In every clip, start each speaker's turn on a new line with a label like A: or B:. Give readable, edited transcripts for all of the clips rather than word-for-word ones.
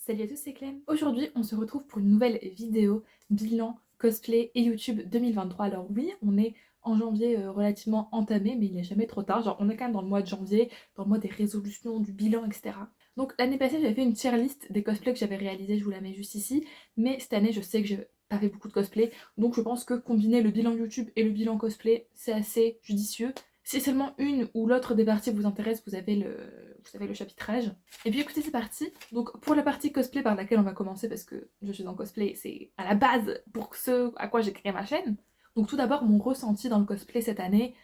A: Salut à tous, c'est Clem. Aujourd'hui, on se retrouve pour une nouvelle vidéo bilan cosplay et YouTube 2023. Alors oui, on est en janvier relativement entamé, mais il n'est jamais trop tard. Genre, on est quand même dans le mois de janvier, dans le mois des résolutions, du bilan, etc. Donc l'année passée, j'avais fait une tier list des cosplays que j'avais réalisés, je vous la mets juste ici. Mais cette année, je sais que j'ai pas fait beaucoup de cosplay, donc je pense que combiner le bilan YouTube et le bilan cosplay, c'est assez judicieux. Si seulement une ou l'autre des parties vous intéresse, vous avez le chapitrage. Et puis écoutez, c'est parti. Donc pour la partie cosplay par laquelle on va commencer, parce que je suis en cosplay, c'est à la base pour ce à quoi j'ai créé ma chaîne. Donc tout d'abord, mon ressenti dans le cosplay cette année.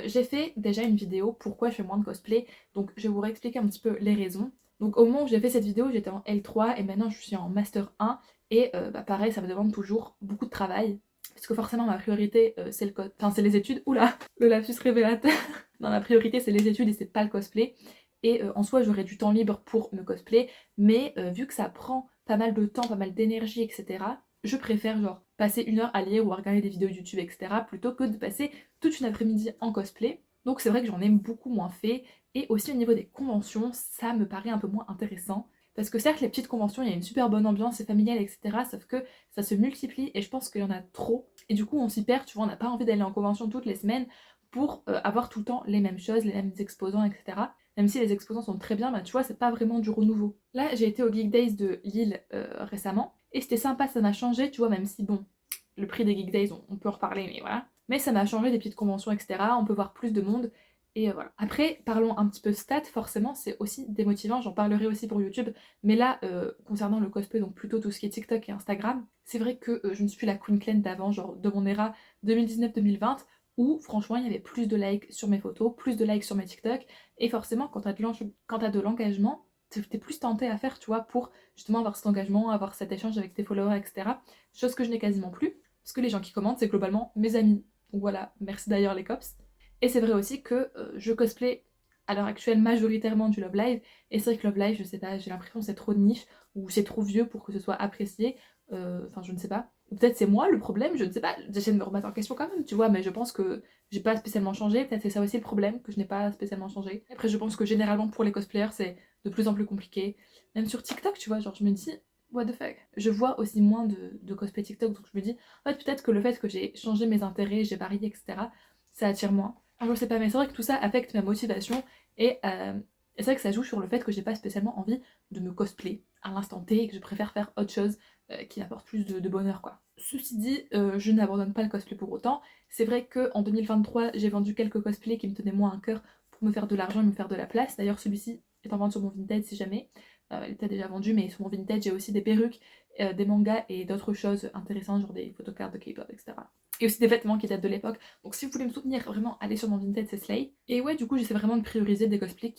A: J'ai fait déjà une vidéo pourquoi je fais moins de cosplay, donc je vais vous réexpliquer un petit peu les raisons. Donc au moment où j'ai fait cette vidéo, j'étais en L3 et maintenant je suis en Master 1. Et pareil, ça me demande toujours beaucoup de travail. Parce que forcément, ma priorité, c'est les études. Oula, le lapsus révélateur. Non, ma priorité, c'est les études et c'est pas le cosplay. Et en soi, j'aurais du temps libre pour me cosplay. Mais vu que ça prend pas mal de temps, pas mal d'énergie, etc., je préfère genre passer une heure à lire ou à regarder des vidéos YouTube, etc., plutôt que de passer toute une après-midi en cosplay. Donc c'est vrai que j'en ai beaucoup moins fait. Et aussi au niveau des conventions, ça me paraît un peu moins intéressant. Parce que certes, les petites conventions, il y a une super bonne ambiance, c'est familial, etc. Sauf que ça se multiplie et je pense qu'il y en a trop. Et du coup, on s'y perd, tu vois, on n'a pas envie d'aller en convention toutes les semaines pour avoir tout le temps les mêmes choses, les mêmes exposants, etc. Même si les exposants sont très bien, bah, tu vois, c'est pas vraiment du renouveau. Là, j'ai été au Geek Days de Lille récemment et c'était sympa, ça m'a changé, tu vois, même si, bon, le prix des Geek Days, on peut en reparler, mais voilà. Mais ça m'a changé des petites conventions, etc. On peut voir plus de monde. Et voilà. Après, parlons un petit peu stats, forcément, c'est aussi démotivant, j'en parlerai aussi pour YouTube. Mais là, concernant le cosplay, donc plutôt tout ce qui est TikTok et Instagram, c'est vrai que je ne suis plus la Queen Clan d'avant, genre de mon era 2019-2020, où franchement, il y avait plus de likes sur mes photos, plus de likes sur mes TikTok. Et forcément, quand t'as de l'engagement, t'es plus tenté à faire, tu vois, pour justement avoir cet engagement, avoir cet échange avec tes followers, etc. Chose que je n'ai quasiment plus, parce que les gens qui commentent, c'est globalement mes amis. Donc voilà, merci d'ailleurs les cops. Et c'est vrai aussi que je cosplay à l'heure actuelle majoritairement du Love Live. Et c'est vrai que Love Live, je sais pas, j'ai l'impression que c'est trop de niche ou c'est trop vieux pour que ce soit apprécié. Enfin, je ne sais pas. Ou peut-être c'est moi le problème, je ne sais pas. J'essaie de me remettre en question quand même, tu vois, mais je pense que j'ai pas spécialement changé. Peut-être c'est ça aussi le problème, que je n'ai pas spécialement changé. Après, je pense que généralement pour les cosplayers, c'est de plus en plus compliqué. Même sur TikTok, tu vois, genre je me dis, what the fuck. Je vois aussi moins de cosplay TikTok, donc je me dis, en fait, peut-être que le fait que j'ai changé mes intérêts, j'ai varié, etc., ça attire moins. Alors, je sais pas, mais c'est vrai que tout ça affecte ma motivation et c'est vrai que ça joue sur le fait que j'ai pas spécialement envie de me cosplay à l'instant T et que je préfère faire autre chose qui m'apporte plus de bonheur, quoi. Ceci dit, je n'abandonne pas le cosplay pour autant. C'est vrai qu'en 2023, j'ai vendu quelques cosplays qui me tenaient moins à cœur pour me faire de l'argent et me faire de la place. D'ailleurs, celui-ci est en vente sur mon Vinted si jamais. Il était déjà vendu, mais sur mon Vinted, j'ai aussi des perruques, des mangas et d'autres choses intéressantes, genre des photocards de K-pop, etc. Et aussi des vêtements qui datent de l'époque. Donc si vous voulez me soutenir, vraiment, allez sur mon Vinted, c'est Slay. Et ouais, du coup, j'essaie vraiment de prioriser des cosplays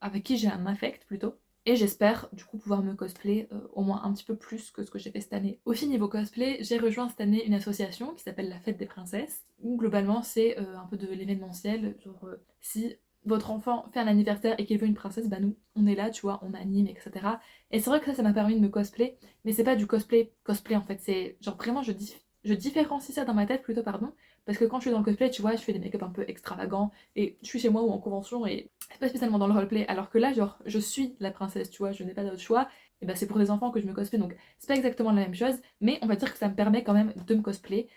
A: avec qui j'ai un affect plutôt. Et j'espère du coup pouvoir me cosplay au moins un petit peu plus que ce que j'ai fait cette année. Aussi niveau cosplay, j'ai rejoint cette année une association qui s'appelle la Fête des Princesses, où globalement c'est un peu de l'événementiel, genre si votre enfant fait un anniversaire et qu'il veut une princesse, bah nous, on est là, tu vois, on anime, etc. Et c'est vrai que ça m'a permis de me cosplay, mais c'est pas du cosplay en fait, c'est genre vraiment je différencie ça dans ma tête plutôt, pardon, parce que quand je suis dans le cosplay, tu vois, je fais des make-up un peu extravagants, et je suis chez moi ou en convention, et c'est pas spécialement dans le roleplay, alors que là, genre, je suis la princesse, tu vois, je n'ai pas d'autre choix, et bah c'est pour des enfants que je me cosplay, donc c'est pas exactement la même chose, mais on va dire que ça me permet quand même de me cosplay.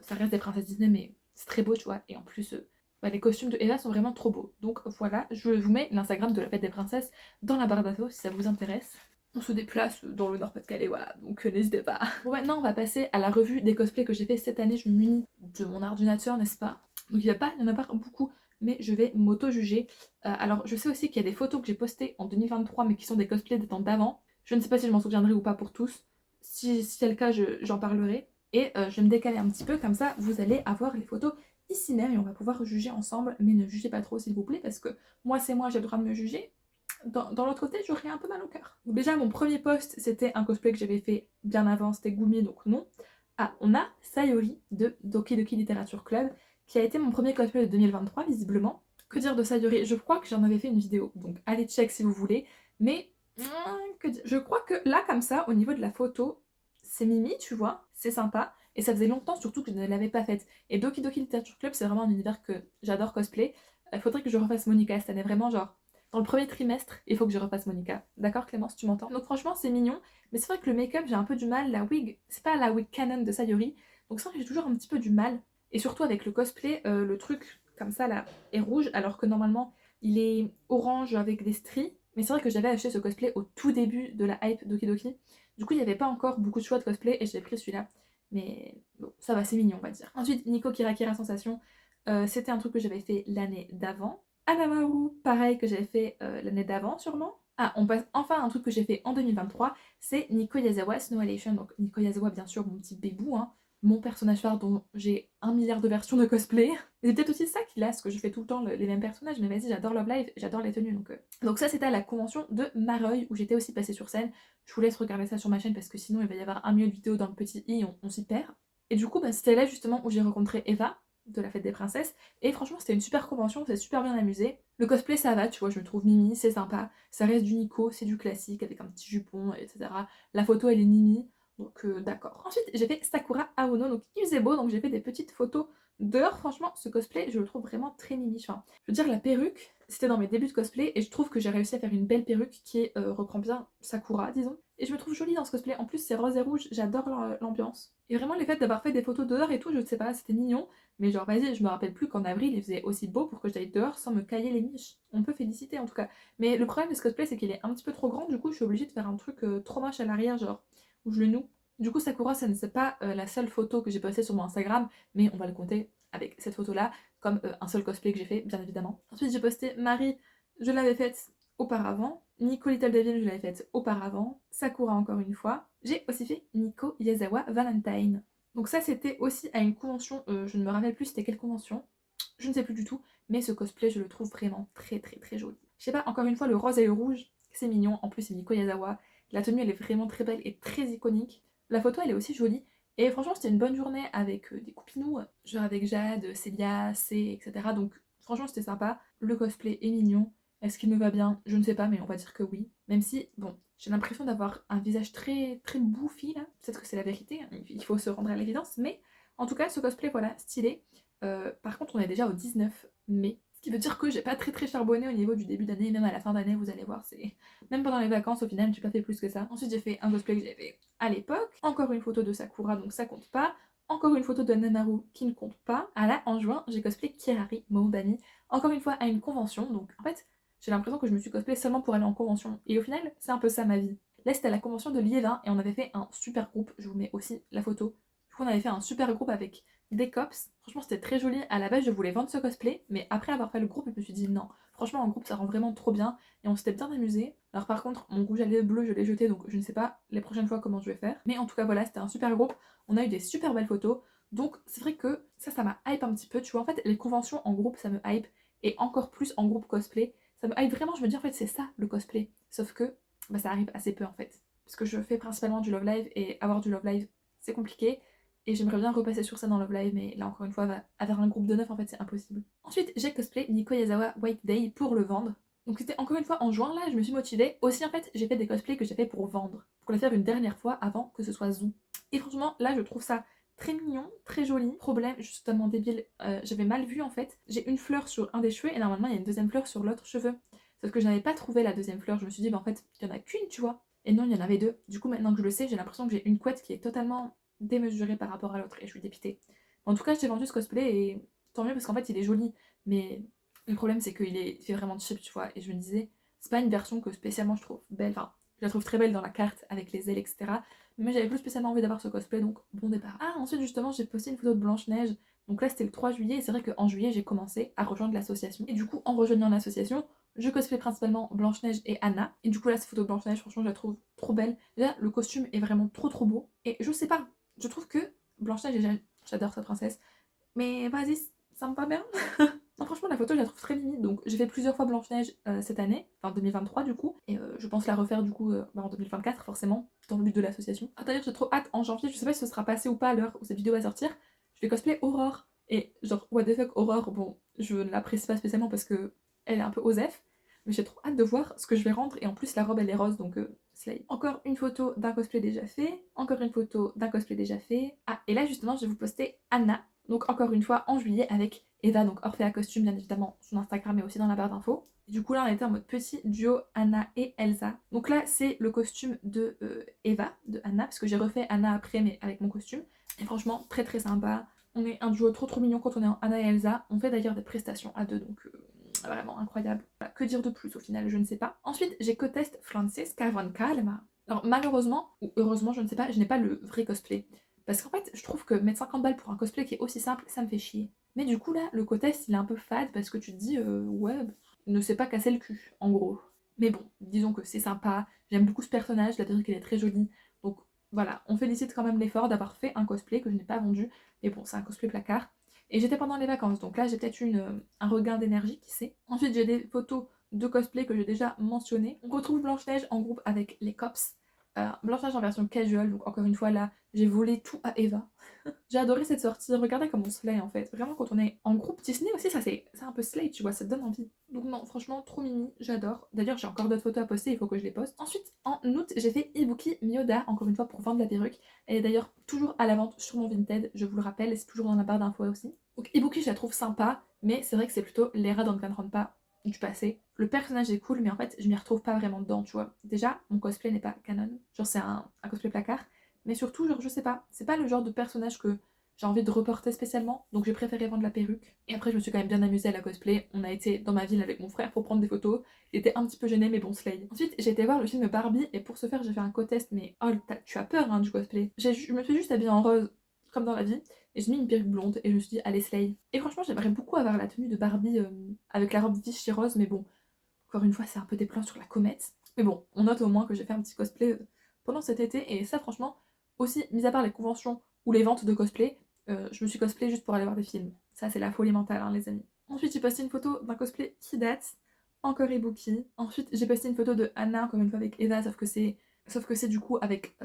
A: Ça reste des princesses Disney, mais c'est très beau, tu vois, et en plus, bah, les costumes de Eva sont vraiment trop beaux. Donc voilà, je vous mets l'Instagram de la fête des princesses dans la barre d'infos si ça vous intéresse. On se déplace dans le Nord-Pas-de-Calais, voilà, donc n'hésitez pas. Bon, maintenant, on va passer à la revue des cosplays que j'ai fait cette année. Je me munis de mon ordinateur, n'est-ce pas? Donc il n'y en a pas beaucoup, mais je vais m'auto-juger. Alors, je sais aussi qu'il y a des photos que j'ai postées en 2023, mais qui sont des cosplays des temps d'avant. Je ne sais pas si je m'en souviendrai ou pas pour tous. Si c'est le cas, j'en parlerai. Et je vais me décaler un petit peu, comme ça, vous allez avoir les photos ici même et on va pouvoir juger ensemble. Mais ne jugez pas trop, s'il vous plaît, parce que moi, c'est moi, j'ai le droit de me juger. Dans l'autre côté, j'aurais un peu mal au cœur. Donc déjà, mon premier post, c'était un cosplay que j'avais fait bien avant, c'était Gumi, donc non. Ah, on a Sayori de Doki Doki Literature Club, qui a été mon premier cosplay de 2023, visiblement. Que dire de Sayori? Je crois que j'en avais fait une vidéo, donc allez check si vous voulez. Mais, que dire, je crois que là, comme ça, au niveau de la photo, c'est Mimi, tu vois, c'est sympa. Et ça faisait longtemps surtout que je ne l'avais pas faite. Et Doki Doki Literature Club, c'est vraiment un univers que j'adore cosplay. Il faudrait que je refasse Monica cette année, vraiment, genre dans le premier trimestre, il faut que je refasse Monica. D'accord Clémence, tu m'entends? Donc franchement c'est mignon, mais c'est vrai que le make-up j'ai un peu du mal, la wig, c'est pas la wig canon de Sayori, donc c'est vrai que j'ai toujours un petit peu du mal. Et surtout avec le cosplay, le truc comme ça là est rouge, alors que normalement il est orange avec des stries. Mais c'est vrai que j'avais acheté ce cosplay au tout début de la hype Doki. Du coup il n'y avait pas encore beaucoup de choix de cosplay et j'ai pris celui-là. Mais bon, ça va, c'est mignon on va dire. Ensuite, Nico Kira Kira Sensation, c'était un truc que j'avais fait l'année d'avant. Anamaru, pareil que j'avais fait l'année d'avant sûrement. Ah, on passe enfin à un truc que j'ai fait en 2023, c'est Nico Yazawa Snow Halation. Donc Nico Yazawa, bien sûr, mon petit bébou, hein, mon personnage phare dont j'ai 1 milliard de versions de cosplay. Et c'est peut-être aussi ça qui lasse, que je fais tout le temps les mêmes personnages, mais vas-y, j'adore Love Live, j'adore les tenues. Donc ça, c'était à la convention de Mareuil, où j'étais aussi passée sur scène. Je vous laisse regarder ça sur ma chaîne, parce que sinon il va y avoir 1 million de vidéos dans le petit i, on s'y perd. Et du coup, bah, c'était là justement où j'ai rencontré Eva, de la fête des princesses, et franchement c'était une super convention, on s'est super bien amusé. Le cosplay ça va, tu vois, je me trouve mimi, c'est sympa, ça reste du Nico, c'est du classique avec un petit jupon, etc. La photo elle est mimi, donc d'accord. Ensuite j'ai fait Sakura Aono, donc il faisait beau, donc j'ai fait des petites photos dehors. Franchement ce cosplay je le trouve vraiment très mimi, enfin, je veux dire la perruque, c'était dans mes débuts de cosplay, et je trouve que j'ai réussi à faire une belle perruque qui reprend bien Sakura, disons. Et je me trouve jolie dans ce cosplay, en plus c'est rose et rouge, j'adore l'ambiance. Et vraiment le fait d'avoir fait des photos dehors et tout, je sais pas, c'était mignon. Mais genre, vas-y, je me rappelle plus qu'en avril, il faisait aussi beau pour que j'aille dehors sans me cailler les miches. On peut féliciter en tout cas. Mais le problème de ce cosplay, c'est qu'il est un petit peu trop grand, du coup, je suis obligée de faire un truc trop moche à l'arrière, genre, où je le noue. Du coup, Sakura, ça ne c'est pas la seule photo que j'ai postée sur mon Instagram, mais on va le compter avec cette photo-là, comme un seul cosplay que j'ai fait, bien évidemment. Ensuite, j'ai posté Marie, je l'avais faite auparavant. Nico Little Devil, je l'avais faite auparavant. Sakura, encore une fois. J'ai aussi fait Nico Yazawa Valentine. Donc ça c'était aussi à une convention, je ne me rappelle plus c'était quelle convention, je ne sais plus du tout, mais ce cosplay je le trouve vraiment très très très joli. Je sais pas, encore une fois le rose et le rouge, c'est mignon, en plus c'est Nico Yazawa, la tenue elle est vraiment très belle et très iconique, la photo elle est aussi jolie, et franchement c'était une bonne journée avec des copinous, genre avec Jade, Célia, C, etc. Donc franchement c'était sympa, le cosplay est mignon, est-ce qu'il me va bien? Je ne sais pas, mais on va dire que oui. Même si, bon, j'ai l'impression d'avoir un visage très très bouffi là. Peut-être que c'est la vérité, hein, il faut se rendre à l'évidence. Mais en tout cas, ce cosplay, voilà, stylé. Par contre, on est déjà au 19 mai. Ce qui veut dire que j'ai pas très très charbonné au niveau du début d'année, même à la fin d'année, vous allez voir, c'est. Même pendant les vacances, au final, j'ai pas fait plus que ça. Ensuite, j'ai fait un cosplay que j'avais fait à l'époque. Encore une photo de Sakura, donc ça compte pas. Encore une photo de Nanaru qui ne compte pas. Ah là, en juin, j'ai cosplay Kirari Moudani. Encore une fois à une convention, donc en fait, j'ai l'impression que je me suis cosplay seulement pour aller en convention. Et au final, c'est un peu ça ma vie. Là, c'était à la convention de Liévin et on avait fait un super groupe. Je vous mets aussi la photo. Du coup, on avait fait un super groupe avec des cops. Franchement, c'était très joli. À la base, je voulais vendre ce cosplay, mais après avoir fait le groupe, je me suis dit non. Franchement, en groupe, ça rend vraiment trop bien et on s'était bien amusé. Alors, par contre, mon rouge à lèvres bleu, je l'ai jeté donc je ne sais pas les prochaines fois comment je vais faire. Mais en tout cas, voilà, c'était un super groupe. On a eu des super belles photos. Donc, c'est vrai que ça m'a hype un petit peu. Tu vois, en fait, les conventions en groupe, ça me hype et encore plus en groupe cosplay. Ça me hype vraiment, je me dis en fait c'est ça le cosplay. Sauf que bah, ça arrive assez peu en fait. Parce que je fais principalement du Love Live et avoir du Love Live c'est compliqué. Et j'aimerais bien repasser sur ça dans Love Live, mais là encore une fois, avoir un groupe de 9 en fait c'est impossible. Ensuite j'ai cosplay Nico Yazawa White Day pour le vendre. Donc c'était encore une fois en juin, là je me suis motivée. Aussi en fait j'ai fait des cosplays que j'ai fait pour vendre. Pour les faire une dernière fois avant que ce soit Zoo. Et franchement là je trouve ça très mignon, très joli. Problème, je suis totalement débile, j'avais mal vu en fait. J'ai une fleur sur un des cheveux et normalement il y a une deuxième fleur sur l'autre cheveu. Sauf que je n'avais pas trouvé la deuxième fleur, je me suis dit bah en fait il y en a qu'une tu vois. Et non il y en avait deux. Du coup maintenant que je le sais j'ai l'impression que j'ai une couette qui est totalement démesurée par rapport à l'autre et je suis dépitée. En tout cas j'ai vendu ce cosplay et tant mieux parce qu'en fait il est joli. Mais le problème c'est il fait vraiment cheap tu vois. Et je me disais c'est pas une version que spécialement je trouve belle. Enfin je la trouve très belle dans la carte avec les ailes etc. Mais j'avais plus spécialement envie d'avoir ce cosplay, donc bon départ. Ah, ensuite justement, j'ai posté une photo de Blanche-Neige. Donc là, c'était le 3 juillet, et c'est vrai qu'en juillet, j'ai commencé à rejoindre l'association. Et du coup, en rejoignant l'association, je cosplay principalement Blanche-Neige et Anna. Et du coup, là, cette photo de Blanche-Neige, franchement, je la trouve trop belle. Là, le costume est vraiment trop trop beau. Et je sais pas, je trouve que Blanche-Neige, j'adore cette princesse. Mais vas-y, ça me va bien. Non, franchement, la photo, je la trouve très mimi. Donc, j'ai fait plusieurs fois Blanche-Neige cette année, enfin 2023 du coup. Et je pense la refaire du coup en 2024, forcément, dans le but de l'association. Ah, d'ailleurs, j'ai trop hâte en janvier. Je sais pas si ce sera passé ou pas à l'heure où cette vidéo va sortir. Je vais cosplay Aurore. Et genre, what the fuck, Aurore, bon, je ne l'apprécie pas spécialement parce que elle est un peu osef. Mais j'ai trop hâte de voir ce que je vais rendre. Et en plus, la robe, elle est rose, donc slay. Encore une photo d'un cosplay déjà fait. Encore une photo d'un cosplay déjà fait. Ah, et là, justement, je vais vous poster Anna Donc encore une fois en juillet avec Eva, donc Orphea Costume bien évidemment, son Instagram est aussi dans la barre d'infos. Du coup là on était en mode petit duo Anna et Elsa. Donc là c'est le costume de Eva, de Anna, parce que j'ai refait Anna après mais avec mon costume. Et franchement très très sympa. On est un duo trop mignon quand on est en Anna et Elsa. On fait d'ailleurs des prestations à deux donc vraiment incroyable. Voilà, que dire de plus au final, je ne sais pas. Ensuite j'ai co-test Francesca von Calma. Alors malheureusement, ou heureusement je ne sais pas, je n'ai pas le vrai cosplay. Parce qu'en fait, je trouve que mettre 50 balles pour un cosplay qui est aussi simple, ça me fait chier. Mais du coup, là, le co-test, il est un peu fade parce que tu te dis, ouais, ne s'est pas cassé le cul, en gros. Mais bon, disons que c'est sympa, j'aime beaucoup ce personnage, la perruque elle est très jolie. Donc voilà, on félicite quand même l'effort d'avoir fait un cosplay que je n'ai pas vendu. Mais bon, c'est un cosplay placard. Et j'étais pendant les vacances, donc là j'ai peut-être eu un regain d'énergie, qui sait. Ensuite, j'ai des photos de cosplay que j'ai déjà mentionnées. On retrouve Blanche-Neige en groupe avec les cops. Blanche-Neige en version casual, donc encore une fois là, j'ai volé tout à Eva. J'ai adoré cette sortie, regardez comme on slay en fait. Vraiment quand on est en groupe Disney aussi, ça c'est un peu slay, tu vois, ça te donne envie. Donc non, franchement, trop mimi, j'adore. D'ailleurs, j'ai encore d'autres photos à poster, il faut que je les poste. Ensuite, en août, j'ai fait Ibuki Miyoda, encore une fois pour vendre la perruque. Elle est d'ailleurs toujours à la vente sur mon Vinted, je vous le rappelle, et c'est toujours dans la barre d'infos aussi. Donc Ibuki, je la trouve sympa, mais c'est vrai que c'est plutôt l'Era Danganronpa du passé. Le personnage est cool, mais en fait, je m'y retrouve pas vraiment dedans, tu vois. Déjà, mon cosplay n'est pas canon, genre c'est un cosplay placard. Mais surtout, genre, je sais pas, c'est pas le genre de personnage que j'ai envie de reporter spécialement, donc j'ai préféré vendre la perruque. Et après, je me suis quand même bien amusée à la cosplay. On a été dans ma ville avec mon frère pour prendre des photos. Il était un petit peu gêné, mais bon, slay. Ensuite, j'ai été voir le film Barbie, et pour ce faire, j'ai fait un co-test, mais oh, tu as peur hein, du cosplay. Je me suis juste habillée en rose, comme dans la vie, et j'ai mis une perruque blonde, et je me suis dit, allez, slay. Et franchement, j'aimerais beaucoup avoir la tenue de Barbie avec la robe Vichy rose, mais bon, encore une fois, c'est un peu des plans sur la comète. Mais bon, on note au moins que j'ai fait un petit cosplay pendant cet été, et ça, franchement, aussi, mis à part les conventions ou les ventes de cosplay, je me suis cosplay juste pour aller voir des films. Ça, c'est la folie mentale, hein, les amis. Ensuite, j'ai posté une photo d'un cosplay qui date, encore Ibuki. Ensuite, j'ai posté une photo de Anna, encore une fois avec Eva, sauf que c'est du coup avec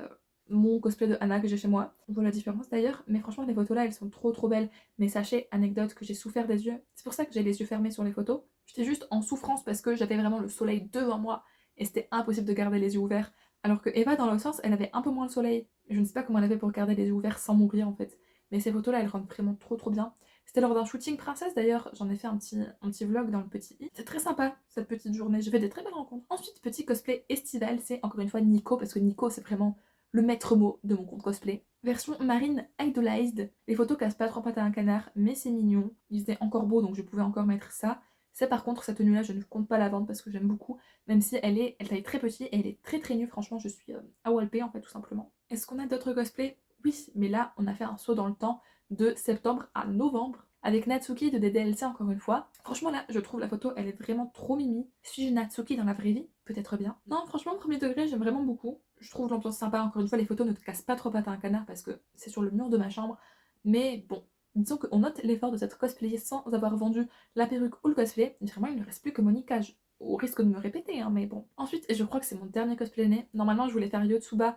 A: mon cosplay de Anna que j'ai chez moi. On voit la différence d'ailleurs, mais franchement, les photos là, elles sont trop belles. Mais sachez, anecdote, que j'ai souffert des yeux. C'est pour ça que j'ai les yeux fermés sur les photos. J'étais juste en souffrance parce que j'avais vraiment le soleil devant moi et c'était impossible de garder les yeux ouverts. Alors que Eva, dans l'autre sens, elle avait un peu moins le soleil. Je ne sais pas comment elle avait pour garder les yeux ouverts sans mourir en fait. Mais ces photos-là, elles rendent vraiment trop bien. C'était lors d'un shooting princesse d'ailleurs, j'en ai fait un petit vlog dans le petit i. C'est très sympa cette petite journée, j'ai fait des très belles rencontres. Ensuite, petit cosplay estival, c'est encore une fois Nico, parce que Nico c'est vraiment le maître mot de mon compte cosplay. Version marine idolized. Les photos cassent pas trop pattes à un canard, mais c'est mignon. Il était encore beau donc je pouvais encore mettre ça. C'est par contre cette tenue là, je ne compte pas la vendre parce que j'aime beaucoup, même si elle taille très petit et elle est très nue. Franchement, je suis à Walpé en fait, tout simplement. Est-ce qu'on a d'autres cosplays? Oui, mais là on a fait un saut dans le temps de septembre à novembre avec Natsuki de DDLC encore une fois. Franchement là, je trouve la photo, elle est vraiment trop mimi. Suis-je Natsuki dans la vraie vie? Peut-être bien. Non, franchement, premier degré, j'aime vraiment beaucoup. Je trouve l'ambiance sympa. Encore une fois, les photos ne te cassent pas trop pattes à un canard parce que c'est sur le mur de ma chambre. Mais bon, disons qu'on note l'effort de cette cosplayée sans avoir vendu la perruque ou le cosplay. Vraiment, il ne reste plus que Monica. Au risque de me répéter, hein, mais bon. Ensuite, et je crois que c'est mon dernier cosplay l'année. Normalement, je voulais faire Yotsuba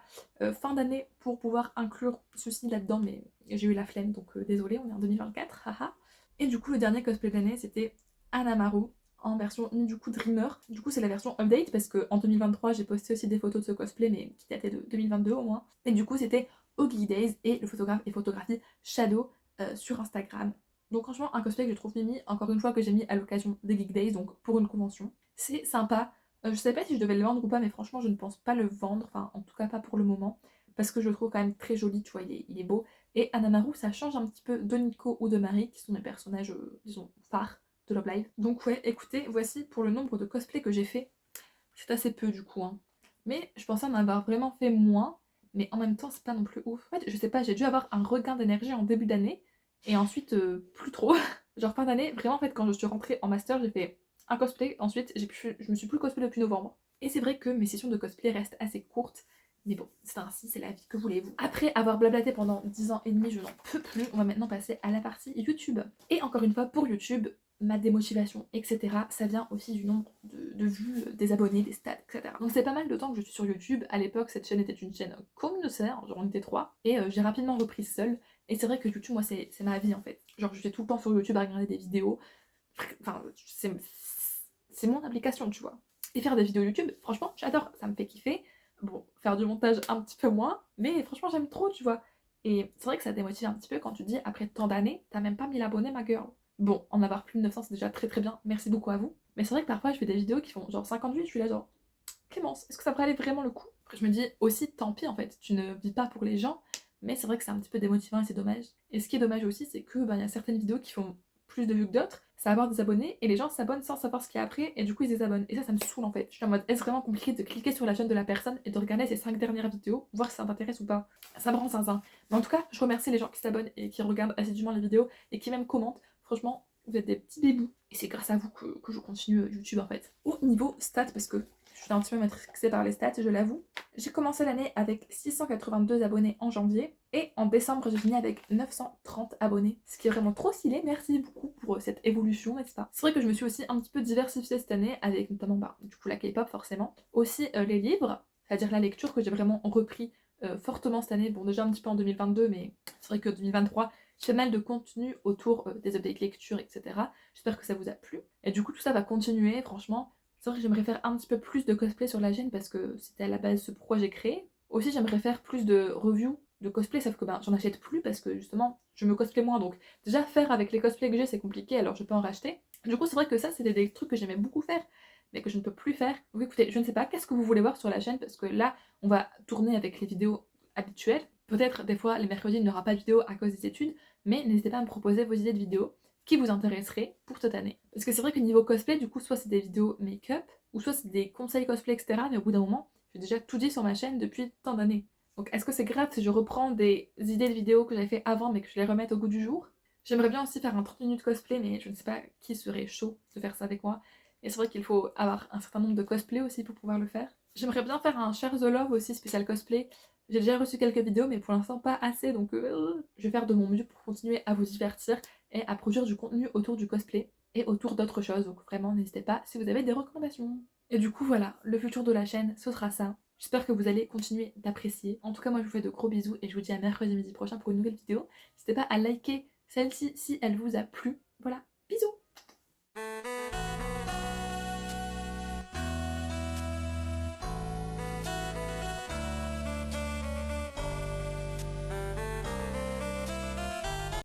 A: fin d'année pour pouvoir inclure ceci là-dedans, mais j'ai eu la flemme, donc désolé, on est en 2024, haha. Et du coup, le dernier cosplay de l'année, c'était Anamaru en version Ninjuku Dreamer. Du coup, c'est la version update parce que en 2023, j'ai posté aussi des photos de ce cosplay, mais qui dataient de 2022 au moins. Et du coup, c'était Oggy Days et le photographe et photographie Shadow sur Instagram. Donc franchement, un cosplay que je trouve mimi, encore une fois que j'ai mis à l'occasion des Geek Days, donc pour une convention. C'est sympa. Je sais pas si je devais le vendre ou pas, mais franchement, je ne pense pas le vendre, enfin en tout cas pas pour le moment, parce que je le trouve quand même très joli, tu vois, il est beau. Et Anamaru, ça change un petit peu de Nico ou de Marie, qui sont des personnages, disons, phares de Love Live. Donc ouais, écoutez, voici pour le nombre de cosplays que j'ai fait. C'est assez peu du coup, hein. Mais je pensais en avoir vraiment fait moins, mais en même temps, c'est pas non plus ouf. En fait, je sais pas, j'ai dû avoir un regain d'énergie en début d'année, et ensuite, plus trop. Genre fin d'année, vraiment, en fait, quand je suis rentrée en master, j'ai fait un cosplay, ensuite, je me suis plus cosplay depuis novembre. Et c'est vrai que mes sessions de cosplay restent assez courtes, mais bon, c'est ainsi, c'est la vie, que voulez-vous. Après avoir blablaté pendant 10 ans et demi, je n'en peux plus. On va maintenant passer à la partie YouTube. Et encore une fois, pour YouTube, ma démotivation, etc., ça vient aussi du nombre de vues, des abonnés, des stats, etc. Donc c'est pas mal de temps que je suis sur YouTube. À l'époque, cette chaîne était une chaîne communautaire, genre on était trois, et j'ai rapidement repris seule. Et c'est vrai que YouTube, moi, c'est ma vie en fait. Genre j'étais tout le temps sur YouTube à regarder des vidéos. Enfin, c'est mon application, tu vois. Et faire des vidéos YouTube, franchement, j'adore, ça me fait kiffer. Bon, faire du montage un petit peu moins, mais franchement, j'aime trop, tu vois. Et c'est vrai que ça démotive un petit peu quand tu te dis après tant d'années, t'as même pas 1000 abonnés ma girl. Bon, en avoir plus de 900 c'est déjà très très bien, merci beaucoup à vous. Mais c'est vrai que parfois je fais des vidéos qui font genre 50 vues, je suis là genre Clémence, est-ce que ça valait vraiment le coup? Après je me dis aussi tant pis en fait, tu ne vis pas pour les gens, mais c'est vrai que c'est un petit peu démotivant et c'est dommage. Et ce qui est dommage aussi, c'est que y a certaines vidéos qui font plus de vues que d'autres, ça va avoir des abonnés et les gens s'abonnent sans savoir ce qu'il y a après et du coup ils se désabonnent. Et ça me saoule en fait. Je suis en mode est-ce vraiment compliqué de cliquer sur la chaîne de la personne et de regarder ses 5 dernières vidéos, voir si ça t'intéresse ou pas. Ça me rend zinzin. Mais en tout cas, je remercie les gens qui s'abonnent et qui regardent assidûment les vidéos et qui même commentent. Franchement, vous êtes des petits bébous. Et c'est grâce à vous que je continue YouTube en fait. Au niveau stats, parce que je suis un petit peu matrixée par les stats, je l'avoue. J'ai commencé l'année avec 682 abonnés en janvier et en décembre j'ai fini avec 930 abonnés, ce qui est vraiment trop stylé. Merci beaucoup pour cette évolution, etc. C'est vrai que je me suis aussi un petit peu diversifiée cette année avec notamment du coup la K-pop forcément, aussi les livres, c'est-à-dire la lecture que j'ai vraiment repris fortement cette année. Bon déjà un petit peu en 2022, mais c'est vrai que 2023 j'ai fait mal de contenu autour des updates lecture, etc. J'espère que ça vous a plu. Et du coup tout ça va continuer, franchement. C'est vrai que j'aimerais faire un petit peu plus de cosplay sur la chaîne parce que c'était à la base ce pourquoi j'ai créé. Aussi, j'aimerais faire plus de reviews de cosplay, sauf que j'en achète plus parce que justement, je me cosplay moins. Donc, déjà, faire avec les cosplays que j'ai, c'est compliqué, alors je peux en racheter. Du coup, c'est vrai que ça, c'était des trucs que j'aimais beaucoup faire, mais que je ne peux plus faire. Donc, écoutez, je ne sais pas, qu'est-ce que vous voulez voir sur la chaîne parce que là, on va tourner avec les vidéos habituelles. Peut-être, des fois, les mercredis, il n'y aura pas de vidéo à cause des études, mais n'hésitez pas à me proposer vos idées de vidéos qui vous intéresseraient pour cette année. Parce que c'est vrai que niveau cosplay, du coup, soit c'est des vidéos make-up, ou soit c'est des conseils cosplay, etc. Mais au bout d'un moment, j'ai déjà tout dit sur ma chaîne depuis tant d'années. Donc est-ce que c'est grave si je reprends des idées de vidéos que j'avais fait avant mais que je les remette au goût du jour? J'aimerais bien aussi faire un 30 minutes cosplay, mais je ne sais pas qui serait chaud de faire ça avec moi. Et c'est vrai qu'il faut avoir un certain nombre de cosplays aussi pour pouvoir le faire. J'aimerais bien faire un Share the Love aussi spécial cosplay. J'ai déjà reçu quelques vidéos, mais pour l'instant pas assez, donc je vais faire de mon mieux pour continuer à vous divertir et à produire du contenu autour du cosplay et autour d'autres choses. Donc vraiment, n'hésitez pas si vous avez des recommandations. Et du coup, voilà, le futur de la chaîne, ce sera ça. J'espère que vous allez continuer d'apprécier. En tout cas, moi, je vous fais de gros bisous et je vous dis à mercredi midi prochain pour une nouvelle vidéo. N'hésitez pas à liker celle-ci si elle vous a plu. Voilà, bisous!